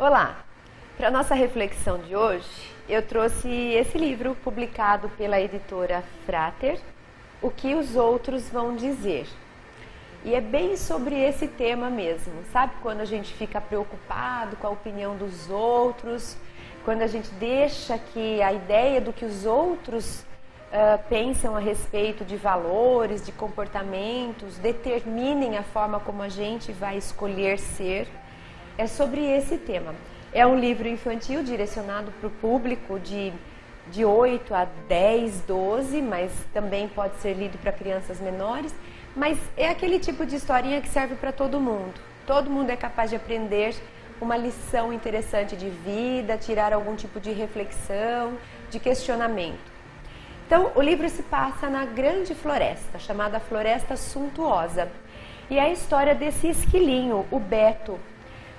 Olá! Para a nossa reflexão de hoje, eu trouxe esse livro publicado pela editora Frater, O que os Outros Vão Dizer. E é bem sobre esse tema mesmo, sabe? Quando a gente fica preocupado com a opinião dos outros, quando a gente deixa que a ideia do que os outros pensam a respeito de valores, de comportamentos, determinem a forma como a gente vai escolher ser. É sobre esse tema. É um livro infantil direcionado para o público de 8 a 10, 12, mas também pode ser lido para crianças menores. Mas é aquele tipo de historinha que serve para todo mundo. Todo mundo é capaz de aprender uma lição interessante de vida, tirar algum tipo de reflexão, de questionamento. Então, o livro se passa na grande floresta, chamada Floresta Suntuosa. E é a história desse esquilinho, o Beto.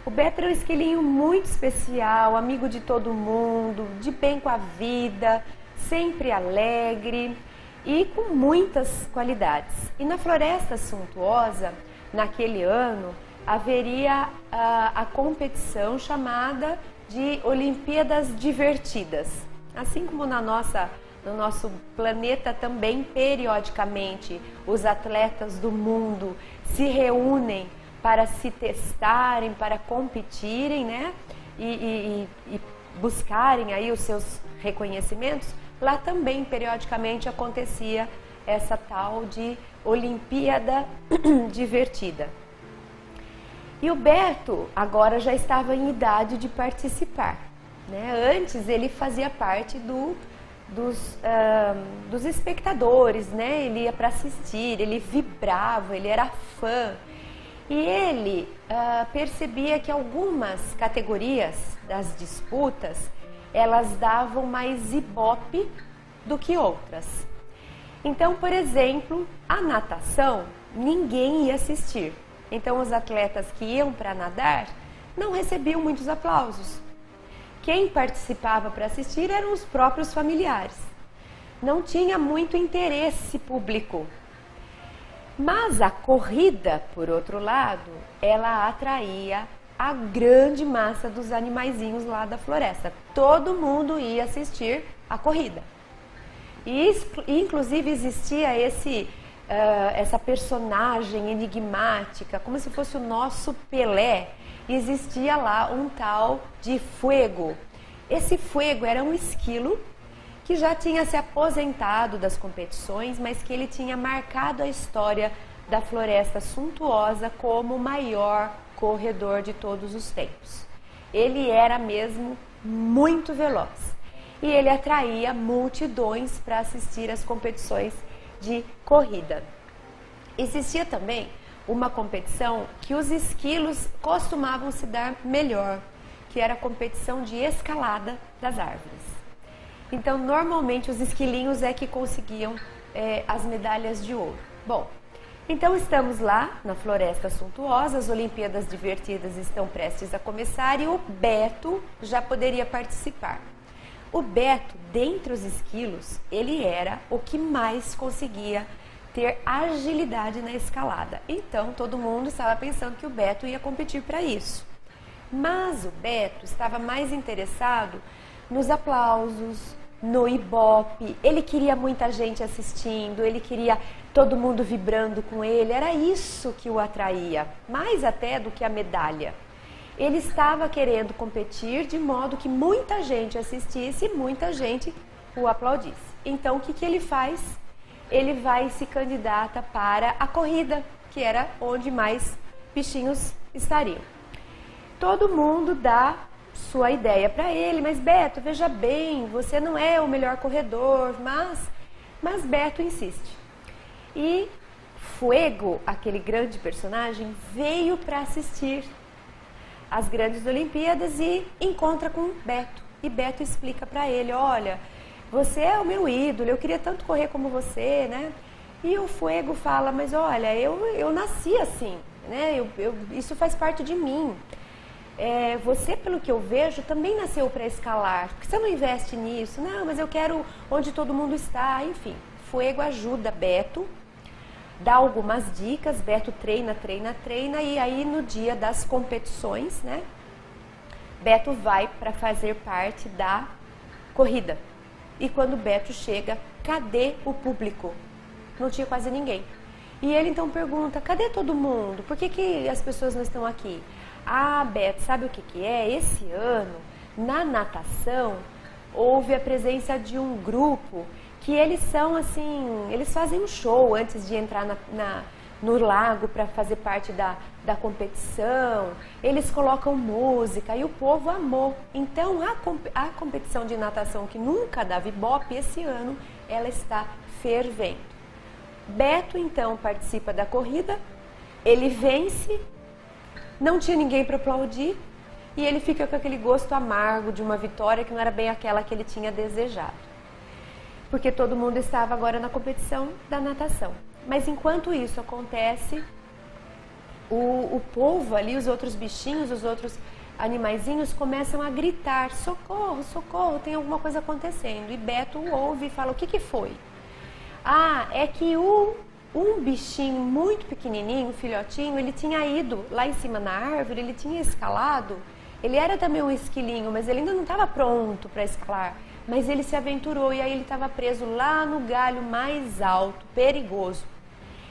O Beto era um esquilinho muito especial, amigo de todo mundo, de bem com a vida, sempre alegre e com muitas qualidades. E na Floresta Suntuosa, naquele ano, haveria a competição chamada de Olimpíadas Divertidas. Assim como no nosso planeta também, periodicamente, os atletas do mundo se reúnem para se testarem, para competirem, né? E buscarem aí os seus reconhecimentos. Lá também, periodicamente, acontecia essa tal de Olimpíada Divertida. E o Beto agora já estava em idade de participar, né? Antes ele fazia parte dos espectadores, né? Ele ia para assistir, ele vibrava, ele era fã. E ele percebia que algumas categorias das disputas, elas davam mais ibope do que outras. Então, por exemplo, a natação, ninguém ia assistir. Então, os atletas que iam para nadar não recebiam muitos aplausos. Quem participava para assistir eram os próprios familiares. Não tinha muito interesse público. Mas a corrida, por outro lado, ela atraía a grande massa dos animaizinhos lá da floresta. Todo mundo ia assistir a corrida. E inclusive existia essa personagem enigmática, como se fosse o nosso Pelé. Existia lá um tal de Fuego. Esse Fuego era um esquilo que já tinha se aposentado das competições, mas que ele tinha marcado a história da Floresta Suntuosa como o maior corredor de todos os tempos. Ele era mesmo muito veloz e ele atraía multidões para assistir às competições de corrida. Existia também uma competição que os esquilos costumavam se dar melhor, que era a competição de escalada das árvores. Então, normalmente, os esquilinhos é que conseguiam as medalhas de ouro. Bom, então estamos lá na Floresta Suntuosa, as Olimpíadas Divertidas estão prestes a começar e o Beto já poderia participar. O Beto, dentre os esquilos, ele era o que mais conseguia ter agilidade na escalada. Então, todo mundo estava pensando que o Beto ia competir para isso. Mas o Beto estava mais interessado nos aplausos, no ibope, ele queria muita gente assistindo, ele queria todo mundo vibrando com ele, era isso que o atraía, mais até do que a medalha. Ele estava querendo competir de modo que muita gente assistisse e muita gente o aplaudisse. Então, o que ele faz? Ele vai e se candidata para a corrida, que era onde mais bichinhos estariam. Todo mundo dá sua ideia para ele, mas Beto, veja bem, você não é o melhor corredor, mas Beto insiste. E Fuego, aquele grande personagem, veio para assistir às grandes Olimpíadas e encontra com Beto. E Beto explica para ele, olha, você é o meu ídolo, eu queria tanto correr como você, né? E o Fuego fala, mas olha, eu nasci assim, né? Isso faz parte de mim. Você, pelo que eu vejo, também nasceu para escalar. Por que você não investe nisso? Não, mas eu quero onde todo mundo está. Enfim, Fuego ajuda Beto, dá algumas dicas. Beto treina, e aí no dia das competições, né, Beto vai para fazer parte da corrida. E quando Beto chega, cadê o público? Não tinha quase ninguém. E ele então pergunta, cadê todo mundo? Por que as pessoas não estão aqui? Ah, Beto, sabe o que é? Esse ano, na natação, houve a presença de um grupo que eles são assim, eles fazem um show antes de entrar no lago para fazer parte da competição, eles colocam música e o povo amou. Então a competição de natação que nunca dava ibope, esse ano ela está fervendo. Beto então participa da corrida, ele vence, não tinha ninguém para aplaudir e ele fica com aquele gosto amargo de uma vitória que não era bem aquela que ele tinha desejado. Porque todo mundo estava agora na competição da natação. Mas enquanto isso acontece, o povo ali, os outros bichinhos, os outros animaizinhos começam a gritar, socorro, socorro, tem alguma coisa acontecendo. E Beto ouve e fala, o que foi? Ah, é que um bichinho muito pequenininho, um filhotinho, ele tinha ido lá em cima na árvore, ele tinha escalado, ele era também um esquilinho, mas ele ainda não estava pronto para escalar. Mas ele se aventurou e aí ele estava preso lá no galho mais alto, perigoso.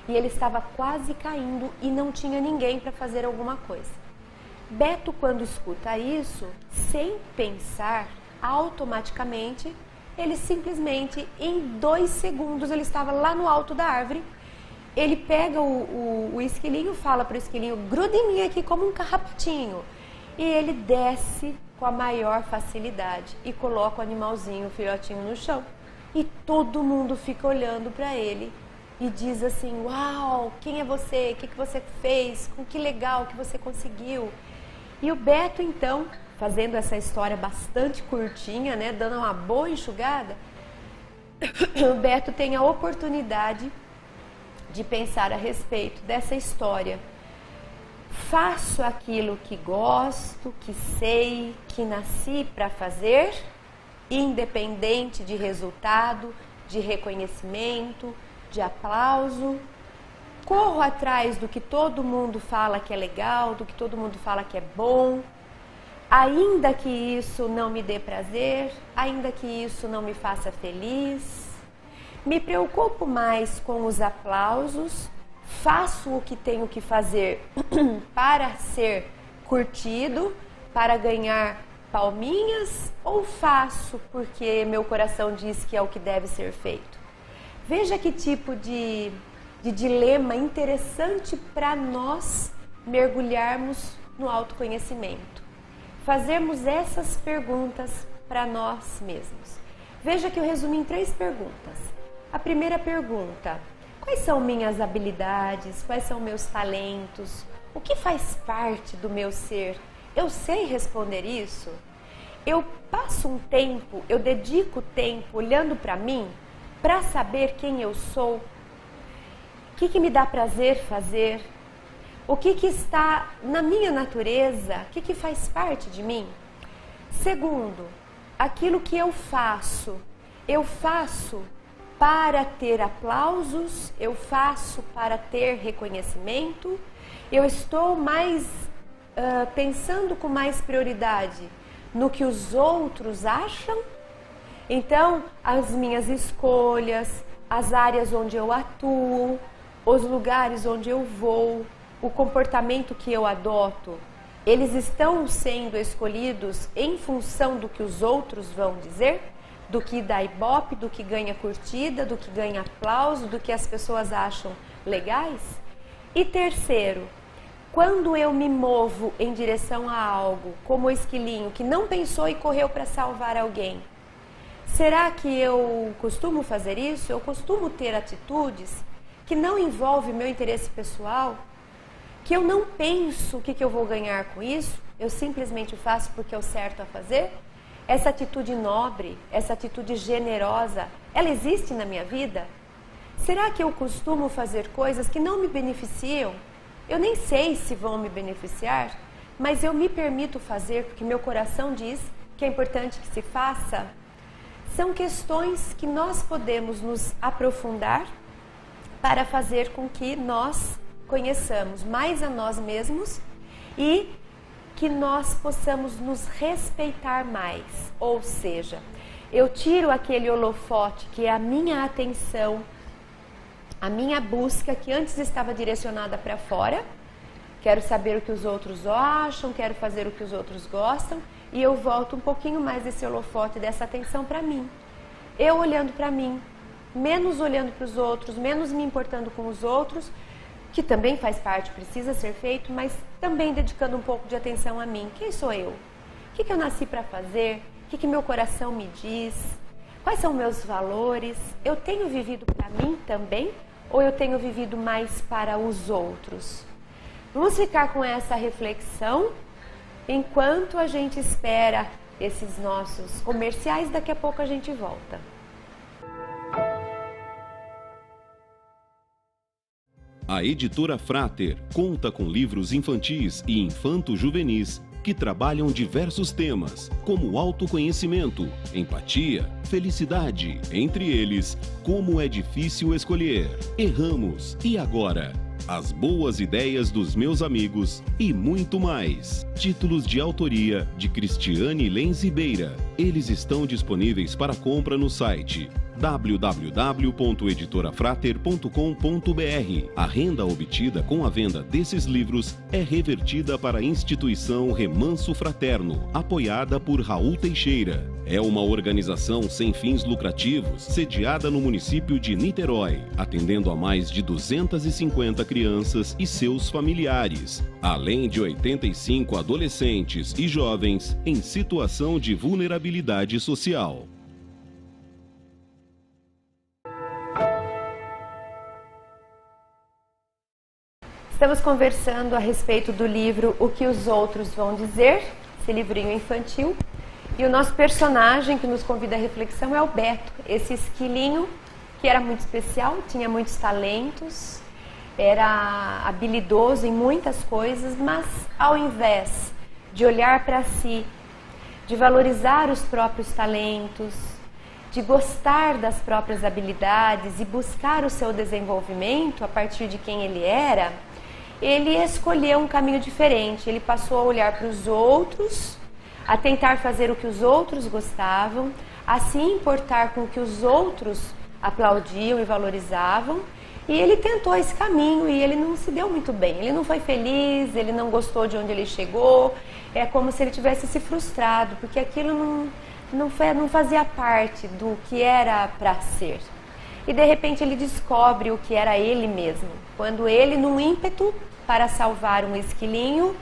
E ele estava quase caindo e não tinha ninguém para fazer alguma coisa. Beto, quando escuta isso, sem pensar, automaticamente, ele simplesmente, em 2 segundos, ele estava lá no alto da árvore. Ele pega o esquilinho, fala para o esquilinho, gruda em mim aqui como um carrapatinho. E ele desce com a maior facilidade e coloca o animalzinho, o filhotinho, no chão. E todo mundo fica olhando para ele e diz assim, uau, quem é você? O que você fez? Que legal que você conseguiu. E o Beto, então, fazendo essa história bastante curtinha, né, dando uma boa enxugada, o Beto tem a oportunidade de pensar a respeito dessa história. Faço aquilo que gosto, que sei, que nasci para fazer, independente de resultado, de reconhecimento, de aplauso. Corro atrás do que todo mundo fala que é legal, do que todo mundo fala que é bom, ainda que isso não me dê prazer, ainda que isso não me faça feliz. Me preocupo mais com os aplausos, faço o que tenho que fazer para ser curtido, para ganhar palminhas, ou faço porque meu coração diz que é o que deve ser feito? Veja que tipo de dilema interessante para nós mergulharmos no autoconhecimento. Fazermos essas perguntas para nós mesmos. Veja que eu resumi em 3 perguntas. A primeira pergunta: quais são minhas habilidades? Quais são meus talentos? O que faz parte do meu ser? Eu sei responder isso? Eu passo um tempo, eu dedico tempo olhando para mim para saber quem eu sou? O que me dá prazer fazer? O que está na minha natureza? O que faz parte de mim? Segundo, aquilo que eu faço para ter aplausos, eu faço para ter reconhecimento, eu estou mais pensando com mais prioridade no que os outros acham. Então, as minhas escolhas, as áreas onde eu atuo, os lugares onde eu vou, o comportamento que eu adoto, eles estão sendo escolhidos em função do que os outros vão dizer? Do que dá ibope, do que ganha curtida, do que ganha aplauso, do que as pessoas acham legais? E terceiro, quando eu me movo em direção a algo, como o esquilinho, que não pensou e correu para salvar alguém, será que eu costumo fazer isso? Eu costumo ter atitudes que não envolvem meu interesse pessoal, que eu não penso o que eu vou ganhar com isso, eu simplesmente faço porque é o certo a fazer? Essa atitude nobre, essa atitude generosa, ela existe na minha vida? Será que eu costumo fazer coisas que não me beneficiam? Eu nem sei se vão me beneficiar, mas eu me permito fazer porque meu coração diz que é importante que se faça? São questões que nós podemos nos aprofundar para fazer com que nós conheçamos mais a nós mesmos e que nós possamos nos respeitar mais. Ou seja, eu tiro aquele holofote que é a minha atenção, a minha busca que antes estava direcionada para fora. Quero saber o que os outros acham, quero fazer o que os outros gostam, e eu volto um pouquinho mais desse holofote, dessa atenção para mim. Eu olhando para mim, menos olhando para os outros, menos me importando com os outros, que também faz parte, precisa ser feito, mas também dedicando um pouco de atenção a mim. Quem sou eu? O que eu nasci para fazer? O que meu coração me diz? Quais são meus valores? Eu tenho vivido para mim também? Ou eu tenho vivido mais para os outros? Vamos ficar com essa reflexão enquanto a gente espera esses nossos comerciais. Daqui a pouco a gente volta. A editora Frater conta com livros infantis e infanto-juvenis que trabalham diversos temas, como autoconhecimento, empatia, felicidade, entre eles, como é difícil escolher, erramos, e agora? As boas ideias dos meus amigos e muito mais. Títulos de autoria de Cristiane Lenz Ribeira. Eles estão disponíveis para compra no site www.editorafrater.com.br. A renda obtida com a venda desses livros é revertida para a instituição Remanso Fraterno, apoiada por Raul Teixeira. É uma organização sem fins lucrativos, sediada no município de Niterói, atendendo a mais de 250 crianças e seus familiares, além de 85 adolescentes e jovens em situação de vulnerabilidade social. Estamos conversando a respeito do livro O que os Outros Vão Dizer, esse livrinho infantil. E o nosso personagem que nos convida à reflexão é o Beto, esse esquilinho que era muito especial, tinha muitos talentos, era habilidoso em muitas coisas, mas ao invés de olhar para si, de valorizar os próprios talentos, de gostar das próprias habilidades e buscar o seu desenvolvimento a partir de quem ele era, ele escolheu um caminho diferente. Ele passou a olhar para os outros, a tentar fazer o que os outros gostavam, a se importar com o que os outros aplaudiam e valorizavam. E ele tentou esse caminho e ele não se deu muito bem. Ele não foi feliz, ele não gostou de onde ele chegou. É como se ele tivesse se frustrado, porque aquilo não fazia parte do que era para ser. E de repente ele descobre o que era ele mesmo. Quando ele, num ímpeto para salvar um esquilinho,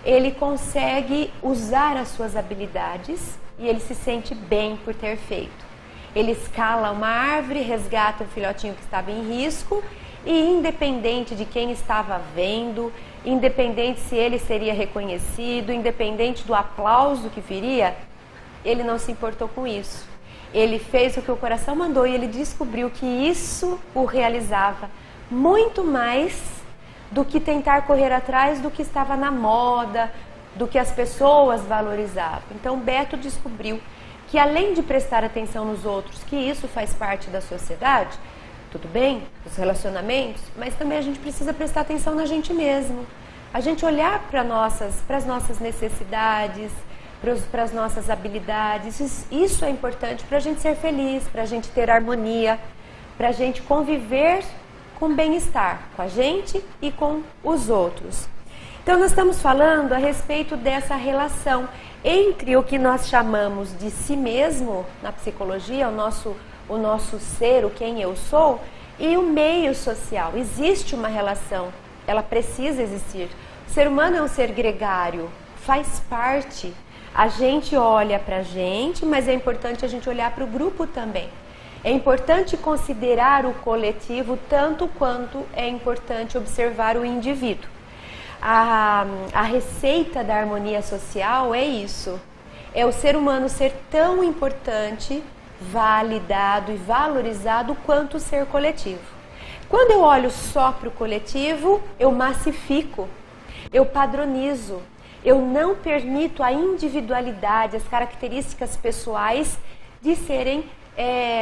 ele consegue usar as suas habilidades e ele se sente bem por ter feito. Ele escala uma árvore, resgata um filhotinho que estava em risco e, independente de quem estava vendo, independente se ele seria reconhecido, independente do aplauso que viria, ele não se importou com isso. Ele fez o que o coração mandou e ele descobriu que isso o realizava muito mais do que tentar correr atrás do que estava na moda, do que as pessoas valorizavam. Então Beto descobriu que, além de prestar atenção nos outros, que isso faz parte da sociedade, tudo bem, os relacionamentos, mas também a gente precisa prestar atenção na gente mesmo. A gente olhar para as nossas necessidades, para as nossas habilidades. Isso é importante para a gente ser feliz, para a gente ter harmonia, para a gente conviver com bem-estar, com a gente e com os outros. Então nós estamos falando a respeito dessa relação entre o que nós chamamos de si mesmo na psicologia, o nosso ser, o quem eu sou, e o meio social. Existe uma relação, ela precisa existir. O ser humano é um ser gregário, faz parte. A gente olha para a gente, mas é importante a gente olhar para o grupo também. É importante considerar o coletivo tanto quanto é importante observar o indivíduo. A receita da harmonia social é isso. É o ser humano ser tão importante, validado e valorizado quanto o ser coletivo. Quando eu olho só para o coletivo, eu massifico, eu padronizo. Eu não permito a individualidade, as características pessoais de serem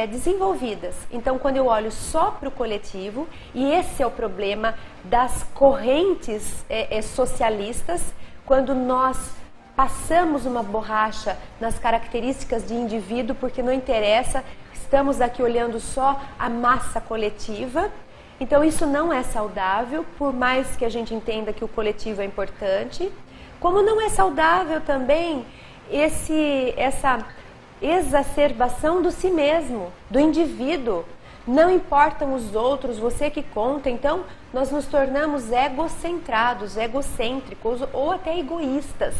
desenvolvidas. Então, quando eu olho só para o coletivo, e esse é o problema das correntes socialistas, quando nós passamos uma borracha nas características de indivíduo, porque não interessa, estamos aqui olhando só a massa coletiva. Então isso não é saudável, por mais que a gente entenda que o coletivo é importante. Como não é saudável também essa exacerbação do si mesmo, do indivíduo. Não importam os outros, você que conta. Então nós nos tornamos egocentrados, egocêntricos ou até egoístas.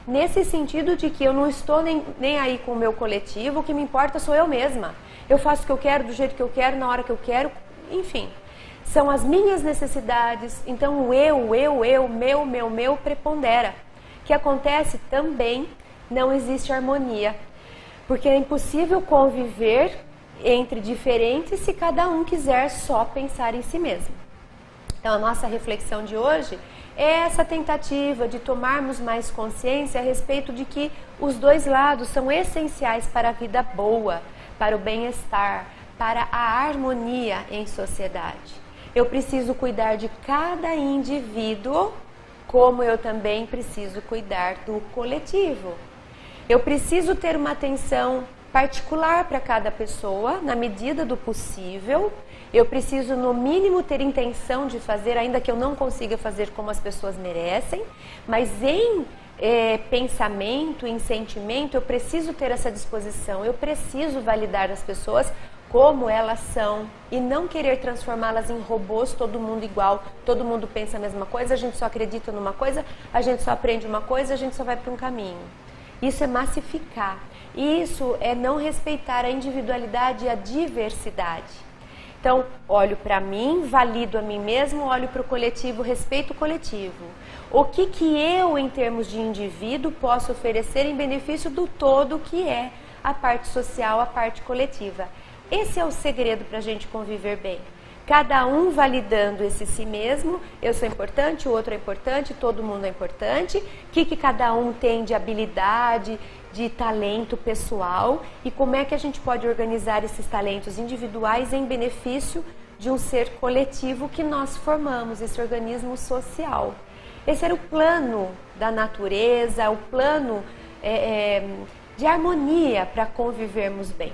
Nesse sentido de que eu não estou nem aí com o meu coletivo, o que me importa sou eu mesma. Eu faço o que eu quero, do jeito que eu quero, na hora que eu quero, enfim. São as minhas necessidades, então o eu, meu prepondera. O que acontece também, não existe harmonia, porque é impossível conviver entre diferentes se cada um quiser só pensar em si mesmo. Então a nossa reflexão de hoje é essa tentativa de tomarmos mais consciência a respeito de que os dois lados são essenciais para a vida boa, para o bem-estar, para a harmonia em sociedade. Eu preciso cuidar de cada indivíduo, como eu também preciso cuidar do coletivo. Eu preciso ter uma atenção particular para cada pessoa, na medida do possível. Eu preciso, no mínimo, ter intenção de fazer, ainda que eu não consiga fazer como as pessoas merecem, mas em pensamento, em sentimento, eu preciso ter essa disposição. Eu preciso validar as pessoas como elas são e não querer transformá-las em robôs, todo mundo igual, todo mundo pensa a mesma coisa, a gente só acredita numa coisa, a gente só aprende uma coisa, a gente só vai para um caminho. Isso é massificar, isso é não respeitar a individualidade e a diversidade. Então, olho para mim, valido a mim mesmo, olho para o coletivo, respeito o coletivo. O que eu, em termos de indivíduo, posso oferecer em benefício do todo, que é a parte social, a parte coletiva. Esse é o segredo para a gente conviver bem. Cada um validando esse si mesmo, eu sou importante, o outro é importante, todo mundo é importante, o que cada um tem de habilidade, de talento pessoal e como é que a gente pode organizar esses talentos individuais em benefício de um ser coletivo que nós formamos, esse organismo social. Esse era o plano da natureza, o plano de harmonia para convivermos bem.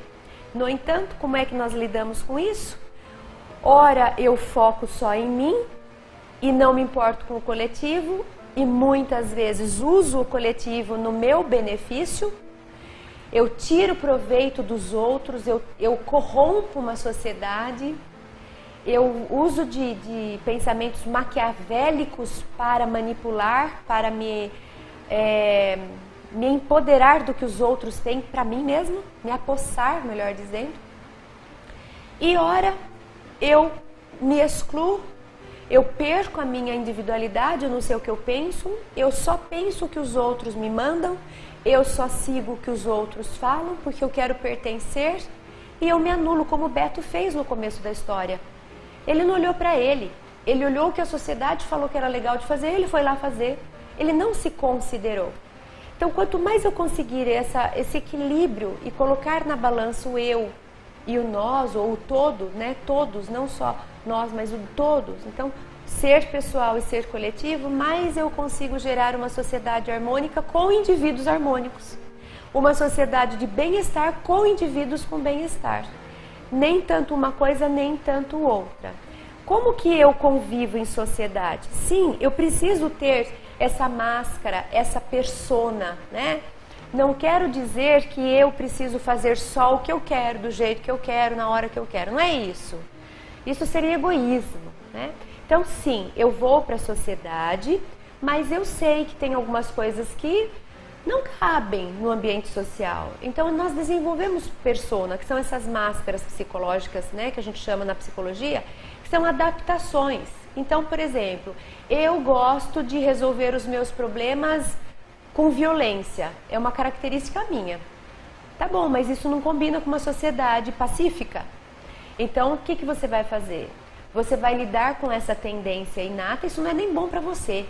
No entanto, como é que nós lidamos com isso? Ora, eu foco só em mim e não me importo com o coletivo e muitas vezes uso o coletivo no meu benefício. Eu tiro proveito dos outros, eu corrompo uma sociedade, eu uso de pensamentos maquiavélicos para manipular, para me empoderar do que os outros têm para mim mesmo, me apossar, melhor dizendo. E ora, eu me excluo, eu perco a minha individualidade, eu não sei o que eu penso, eu só penso o que os outros me mandam, eu só sigo o que os outros falam, porque eu quero pertencer, e eu me anulo, como o Beto fez no começo da história. Ele não olhou para ele olhou o que a sociedade falou que era legal de fazer, ele foi lá fazer, ele não se considerou. Então, quanto mais eu conseguir esse equilíbrio e colocar na balança o eu e o nós, ou o todo, né? Todos, não só nós, mas o todos. Então, ser pessoal e ser coletivo, mais eu consigo gerar uma sociedade harmônica com indivíduos harmônicos. Uma sociedade de bem-estar com indivíduos com bem-estar. Nem tanto uma coisa, nem tanto outra. Como que eu convivo em sociedade? Sim, eu preciso ter essa máscara, essa persona, né? Não quero dizer que eu preciso fazer só o que eu quero, do jeito que eu quero, na hora que eu quero. Não é isso. Isso seria egoísmo, né? Então, sim, eu vou para a sociedade, mas eu sei que tem algumas coisas que não cabem no ambiente social. Então, nós desenvolvemos persona, que são essas máscaras psicológicas, né, que a gente chama na psicologia, que são adaptações. Então, por exemplo, eu gosto de resolver os meus problemas com violência. É uma característica minha. Tá bom, mas isso não combina com uma sociedade pacífica. Então, o que você vai fazer? Você vai lidar com essa tendência inata, isso não é nem bom para você.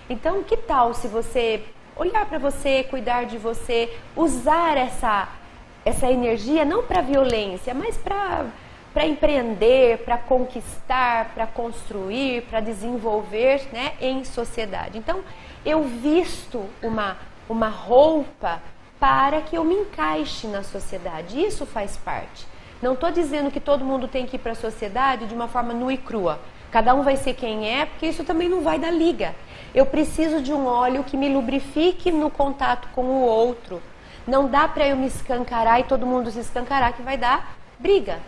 Então, que tal se você olhar para você, cuidar de você, usar essa energia não para violência, mas para empreender, para conquistar, para construir, para desenvolver, né, em sociedade. Então, eu visto uma uma roupa para que eu me encaixe na sociedade. Isso faz parte. Não estou dizendo que todo mundo tem que ir para a sociedade de uma forma nua e crua. Cada um vai ser quem é, porque isso também não vai dar liga. Eu preciso de um óleo que me lubrifique no contato com o outro. Não dá para eu me escancarar e todo mundo se escancarar, que vai dar briga.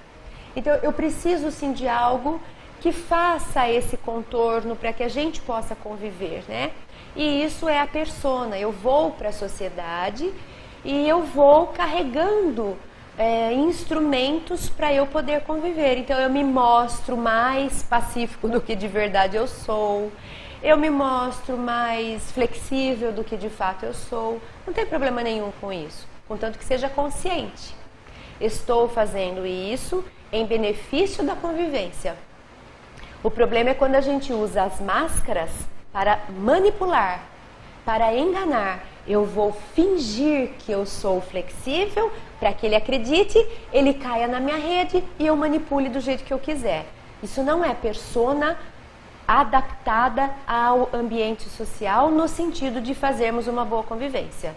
Então eu preciso sim de algo que faça esse contorno para que a gente possa conviver, né? E isso é a persona. Eu vou para a sociedade e eu vou carregando instrumentos para eu poder conviver. Então eu me mostro mais pacífico do que de verdade eu sou. Eu me mostro mais flexível do que de fato eu sou. Não tem problema nenhum com isso, contanto que seja consciente. Estou fazendo isso em benefício da convivência. O problema é quando a gente usa as máscaras para manipular, para enganar. Eu vou fingir que eu sou flexível para que ele acredite, ele caia na minha rede e eu manipule do jeito que eu quiser. Isso não é persona adaptada ao ambiente social no sentido de fazermos uma boa convivência.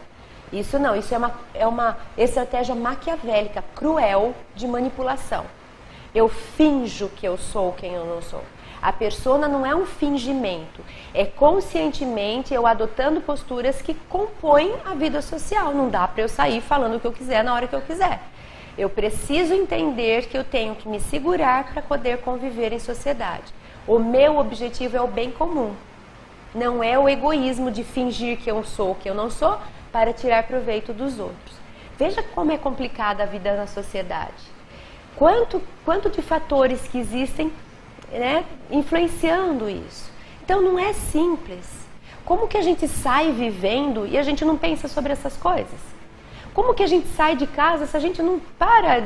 Isso não, isso é uma estratégia maquiavélica, cruel de manipulação. Eu finjo que eu sou quem eu não sou. A persona não é um fingimento, é conscientemente eu adotando posturas que compõem a vida social. Não dá para eu sair falando o que eu quiser na hora que eu quiser. Eu preciso entender que eu tenho que me segurar para poder conviver em sociedade. O meu objetivo é o bem comum. Não é o egoísmo de fingir que eu sou o que eu não sou para tirar proveito dos outros. Veja como é complicada a vida na sociedade. Quanto de fatores que existem, né, influenciando isso. Então não é simples. Como que a gente sai vivendo e a gente não pensa sobre essas coisas? Como que a gente sai de casa se a gente não para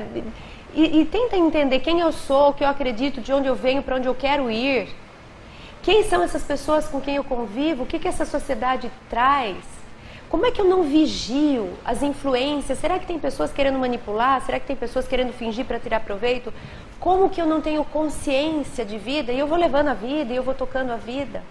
e tenta entender quem eu sou, o que eu acredito, de onde eu venho, para onde eu quero ir? Quem são essas pessoas com quem eu convivo? O que essa sociedade traz? Como é que eu não vigio as influências? Será que tem pessoas querendo manipular? Será que tem pessoas querendo fingir para tirar proveito? Como que eu não tenho consciência de vida e eu vou levando a vida e eu vou tocando a vida?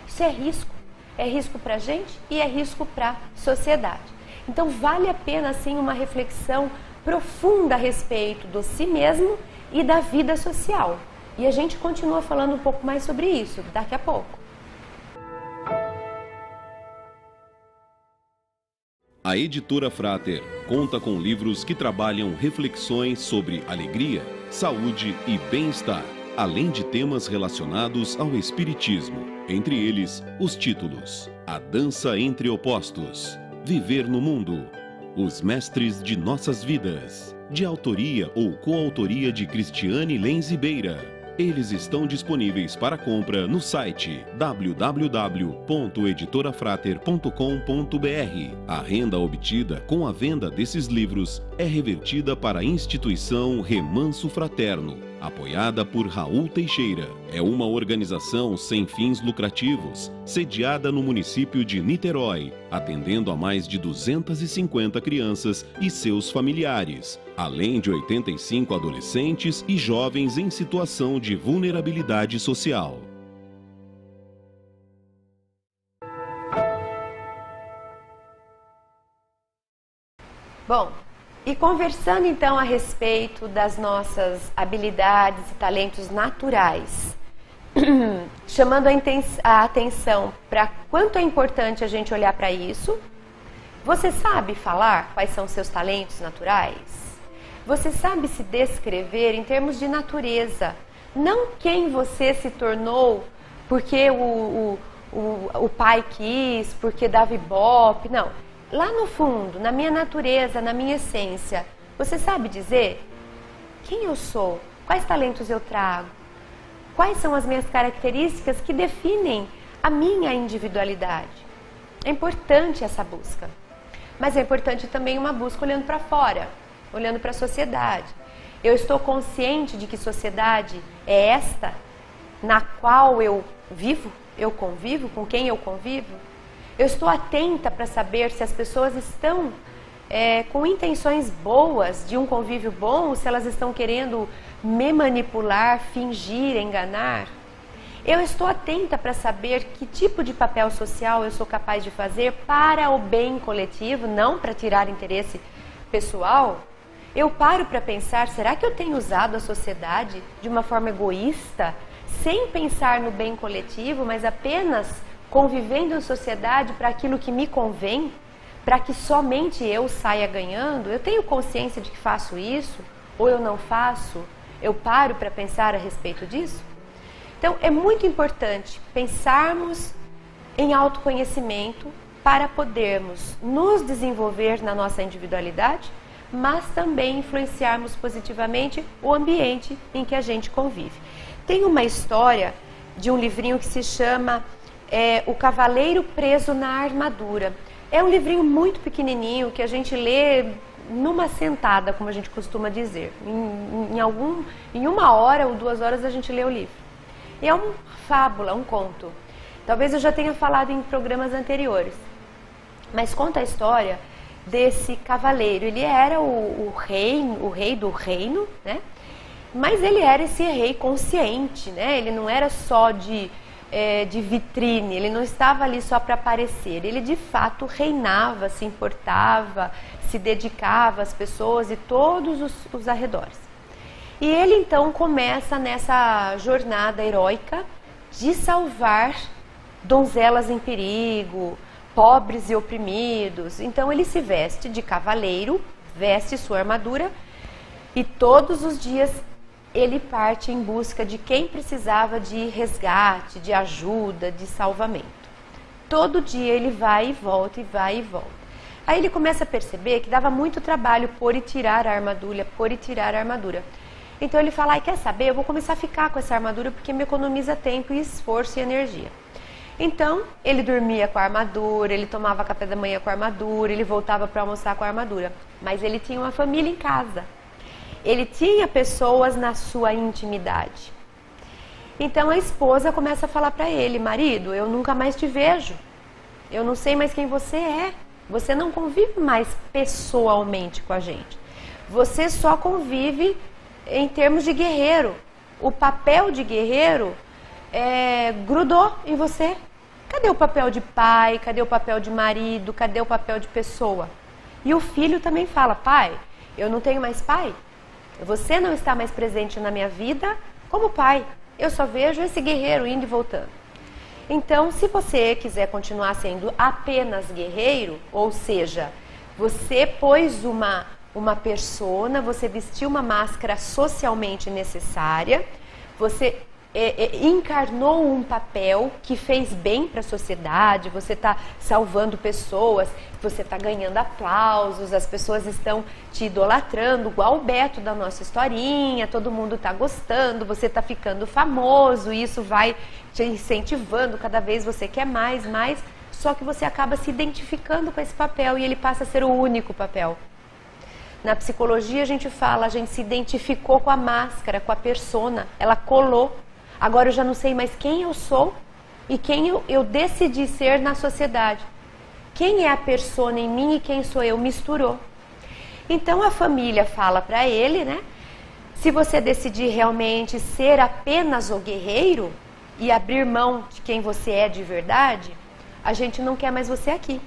Isso é risco. É risco para a gente e é risco para a sociedade. Então vale a pena sim uma reflexão profunda a respeito do si mesmo e da vida social. E a gente continua falando um pouco mais sobre isso daqui a pouco. A Editora Frater conta com livros que trabalham reflexões sobre alegria, saúde e bem-estar, além de temas relacionados ao espiritismo. Entre eles, os títulos: A Dança entre Opostos, Viver no Mundo, Os Mestres de Nossas Vidas, de autoria ou coautoria de Cristiane Lenz Beira. Eles estão disponíveis para compra no site www.editorafrater.com.br. A renda obtida com a venda desses livros é revertida para a instituição Remanso Fraterno, apoiada por Raul Teixeira. É uma organização sem fins lucrativos, sediada no município de Niterói, atendendo a mais de 250 crianças e seus familiares, além de 85 adolescentes e jovens em situação de vulnerabilidade social. Bom, e conversando então a respeito das nossas habilidades e talentos naturais, chamando a atenção para quanto é importante a gente olhar para isso. Você sabe falar quais são seus talentos naturais? Você sabe se descrever em termos de natureza, não quem você se tornou porque o pai quis, porque dava ibope, não. Lá no fundo, na minha natureza, na minha essência, você sabe dizer quem eu sou, quais talentos eu trago, quais são as minhas características que definem a minha individualidade. É importante essa busca, mas é importante também uma busca olhando para fora, olhando para a sociedade. Eu estou consciente de que sociedade é esta na qual eu vivo, eu convivo, com quem eu convivo? Eu estou atenta para saber se as pessoas estão com intenções boas, de um convívio bom, ou se elas estão querendo me manipular, fingir, enganar. Eu estou atenta para saber que tipo de papel social eu sou capaz de fazer para o bem coletivo, não para tirar interesse pessoal? Eu paro para pensar, será que eu tenho usado a sociedade de uma forma egoísta, sem pensar no bem coletivo, mas apenas convivendo em sociedade para aquilo que me convém, para que somente eu saia ganhando? Eu tenho consciência de que faço isso, ou eu não faço? Eu paro para pensar a respeito disso? Então, é muito importante pensarmos em autoconhecimento para podermos nos desenvolver na nossa individualidade, mas também influenciarmos positivamente o ambiente em que a gente convive. Tem uma história de um livrinho que se chama O Cavaleiro Preso na Armadura. É um livrinho muito pequenininho que a gente lê numa sentada, como a gente costuma dizer. Em 1 hora ou 2 horas a gente lê o livro. E é uma fábula, um conto. Talvez eu já tenha falado em programas anteriores. Mas conta a história desse cavaleiro. Ele era o rei do reino, né? Mas ele era esse rei consciente, né? Ele não era só de vitrine, ele não estava ali só para aparecer. Ele de fato reinava, se importava, se dedicava às pessoas e todos os arredores. E ele então começa nessa jornada heróica de salvar donzelas em perigo, pobres e oprimidos. Então ele se veste de cavaleiro, veste sua armadura e todos os dias ele parte em busca de quem precisava de resgate, de ajuda, de salvamento. Todo dia ele vai e volta, e vai e volta. Aí ele começa a perceber que dava muito trabalho pôr e tirar a armadura, pôr e tirar a armadura. Então ele fala, quer saber, eu vou começar a ficar com essa armadura porque me economiza tempo e esforço e energia. Então, ele dormia com a armadura, ele tomava café da manhã com a armadura, ele voltava para almoçar com a armadura. Mas ele tinha uma família em casa. Ele tinha pessoas na sua intimidade. Então a esposa começa a falar para ele, marido, eu nunca mais te vejo. Eu não sei mais quem você é. Você não convive mais pessoalmente com a gente. Você só convive em termos de guerreiro. O papel de guerreiro grudou em você. Cadê o papel de pai? Cadê o papel de marido? Cadê o papel de pessoa? E o filho também fala, pai, eu não tenho mais pai. Você não está mais presente na minha vida como pai. Eu só vejo esse guerreiro indo e voltando. Então, se você quiser continuar sendo apenas guerreiro, ou seja, você pôs uma persona, você vestiu uma máscara socialmente necessária, você encarnou um papel que fez bem para a sociedade, você está salvando pessoas, você está ganhando aplausos, as pessoas estão te idolatrando, igual o Beto da nossa historinha, todo mundo está gostando, você está ficando famoso, isso vai te incentivando, cada vez você quer mais, só que você acaba se identificando com esse papel e ele passa a ser o único papel. Na psicologia a gente fala, a gente se identificou com a máscara, com a persona, ela colou. Agora eu já não sei mais quem eu sou e quem eu decidi ser na sociedade. Quem é a persona em mim e quem sou eu misturou. Então a família fala para ele, né? Se você decidir realmente ser apenas o guerreiro e abrir mão de quem você é de verdade, a gente não quer mais você aqui.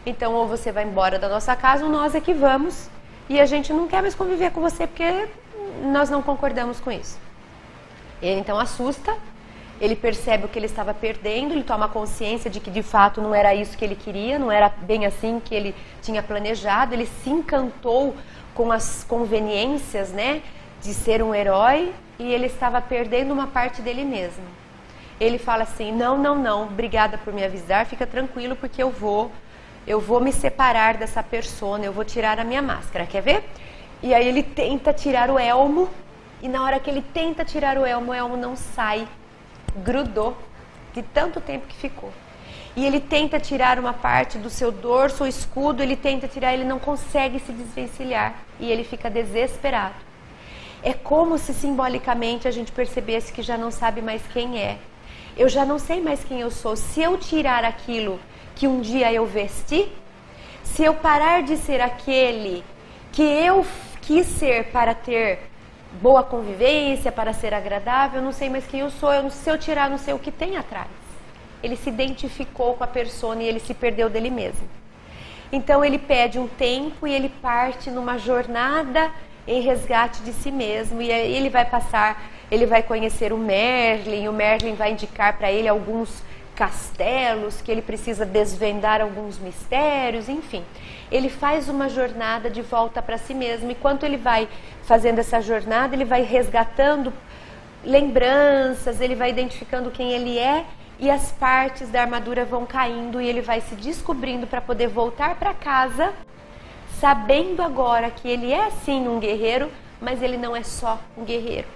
Então ou você vai embora da nossa casa ou nós é que vamos e a gente não quer mais conviver com você porque nós não concordamos com isso. Ele então assusta, ele percebe o que ele estava perdendo, ele toma consciência de que de fato não era isso que ele queria, não era bem assim que ele tinha planejado, ele se encantou com as conveniências, né, de ser um herói e ele estava perdendo uma parte dele mesmo. Ele fala assim, não, obrigada por me avisar, fica tranquilo porque eu vou me separar dessa persona, eu vou tirar a minha máscara, quer ver? E aí ele tenta tirar o elmo. E na hora que ele tenta tirar o elmo não sai, grudou de tanto tempo que ficou. E ele tenta tirar uma parte do seu dorso, o escudo, ele tenta tirar, ele não consegue se desvencilhar. E ele fica desesperado. É como se simbolicamente a gente percebesse que já não sabe mais quem é. Eu já não sei mais quem eu sou. Se eu tirar aquilo que um dia eu vesti, se eu parar de ser aquele que eu quis ser para ter boa convivência, para ser agradável, eu não sei mais quem eu sou, se eu tirar, não sei o que tem atrás. Ele se identificou com a persona e ele se perdeu dele mesmo. Então ele pede um tempo e ele parte numa jornada em resgate de si mesmo. E aí ele vai conhecer o Merlin vai indicar para ele alguns castelos, que ele precisa desvendar alguns mistérios, enfim. Ele faz uma jornada de volta para si mesmo. E enquanto ele vai fazendo essa jornada, ele vai resgatando lembranças, ele vai identificando quem ele é, e as partes da armadura vão caindo e ele vai se descobrindo para poder voltar para casa, sabendo agora que ele é sim um guerreiro, mas ele não é só um guerreiro.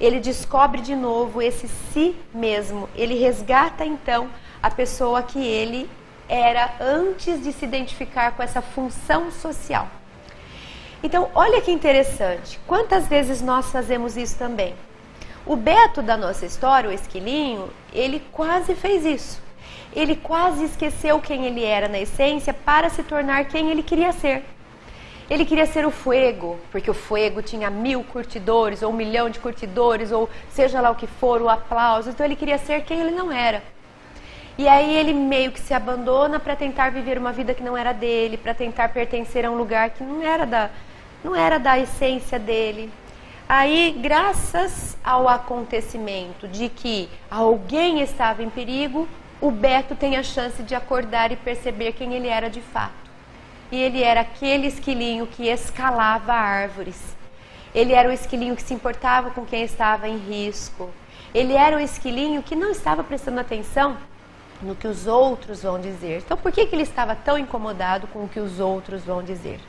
Ele descobre de novo esse si mesmo, ele resgata então a pessoa que ele era antes de se identificar com essa função social. Então, olha que interessante, quantas vezes nós fazemos isso também? O Beto da nossa história, o esquilinho, ele quase fez isso. Ele quase esqueceu quem ele era na essência para se tornar quem ele queria ser. Ele queria ser o Fuego, porque o Fuego tinha 1000 curtidores, ou 1 milhão de curtidores, ou seja lá o que for, o aplauso. Então ele queria ser quem ele não era. E aí ele meio que se abandona para tentar viver uma vida que não era dele, para tentar pertencer a um lugar que não era da essência dele. Aí, graças ao acontecimento de que alguém estava em perigo, o Beto tem a chance de acordar e perceber quem ele era de fato. E ele era aquele esquilinho que escalava árvores. Ele era o esquilinho que se importava com quem estava em risco. Ele era o esquilinho que não estava prestando atenção no que os outros vão dizer. Então, por que ele estava tão incomodado com o que os outros vão dizer?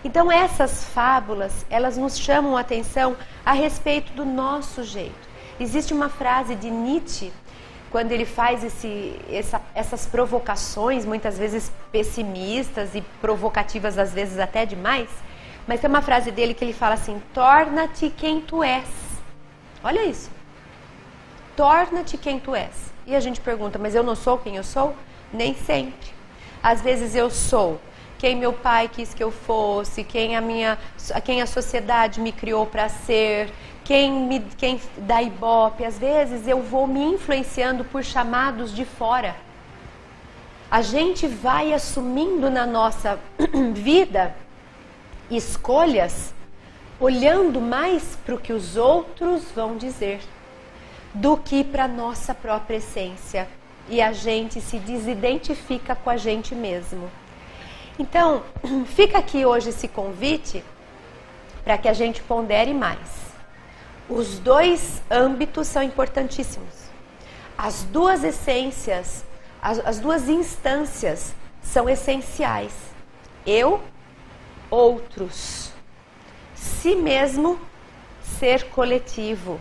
Então essas fábulas, elas nos chamam a atenção a respeito do nosso jeito. Existe uma frase de Nietzsche, quando ele faz essas provocações, muitas vezes pessimistas e provocativas, às vezes até demais, mas tem uma frase dele que ele fala assim: torna-te quem tu és. Olha isso. Torna-te quem tu és. E a gente pergunta, mas eu não sou quem eu sou? Nem sempre. Às vezes eu sou quem meu pai quis que eu fosse, quem a sociedade me criou para ser, quem dá ibope. Às vezes eu vou me influenciando por chamados de fora. A gente vai assumindo na nossa vida escolhas olhando mais para o que os outros vão dizer do que para a nossa própria essência. E a gente se desidentifica com a gente mesmo. Então, fica aqui hoje esse convite para que a gente pondere mais. Os dois âmbitos são importantíssimos. As duas essências, as duas instâncias são essenciais. Eu, outros. Si mesmo, ser coletivo.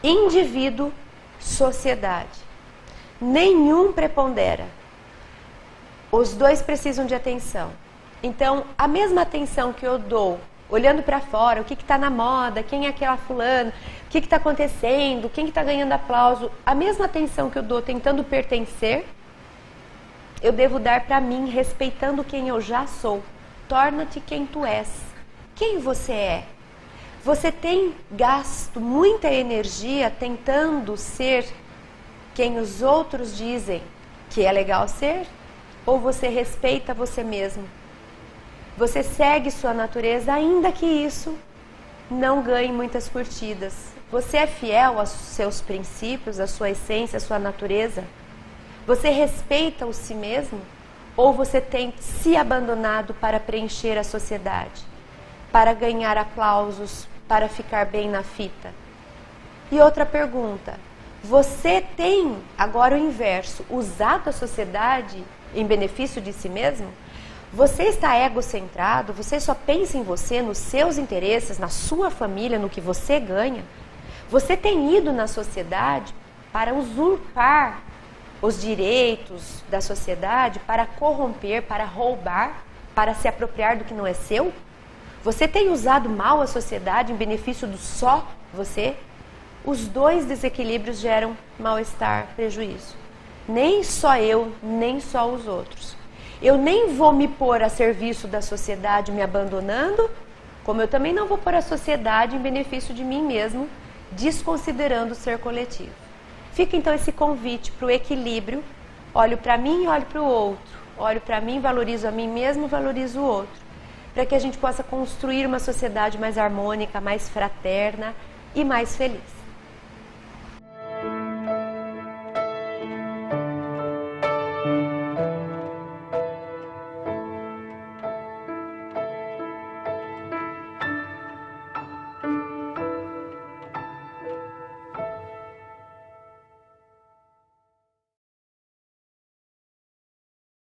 Indivíduo, sociedade. Nenhum prepondera. Os dois precisam de atenção. Então, a mesma atenção que eu dou, olhando para fora, o que está na moda, quem é aquela fulana, o que está acontecendo, quem está ganhando aplauso, a mesma atenção que eu dou tentando pertencer, eu devo dar para mim, respeitando quem eu já sou. Torna-te quem tu és. Quem você é? Você tem gasto muita energia tentando ser quem os outros dizem que é legal ser? Ou você respeita você mesmo? Você segue sua natureza, ainda que isso não ganhe muitas curtidas. Você é fiel aos seus princípios, à sua essência, à sua natureza? Você respeita o si mesmo? Ou você tem se abandonado para preencher a sociedade? Para ganhar aplausos, para ficar bem na fita? E outra pergunta, você tem, agora o inverso, usado a sociedade em benefício de si mesmo? Você está egocentrado? Você só pensa em você, nos seus interesses, na sua família, no que você ganha? Você tem ido na sociedade para usurpar os direitos da sociedade, para corromper, para roubar, para se apropriar do que não é seu? Você tem usado mal a sociedade em benefício do só você? Os dois desequilíbrios geram mal-estar, prejuízo. Nem só eu, nem só os outros. Eu nem vou me pôr a serviço da sociedade me abandonando, como eu também não vou pôr a sociedade em benefício de mim mesmo, desconsiderando o ser coletivo. Fica então esse convite para o equilíbrio, olho para mim e olho para o outro, olho para mim, valorizo a mim mesmo, valorizo o outro, para que a gente possa construir uma sociedade mais harmônica, mais fraterna e mais feliz.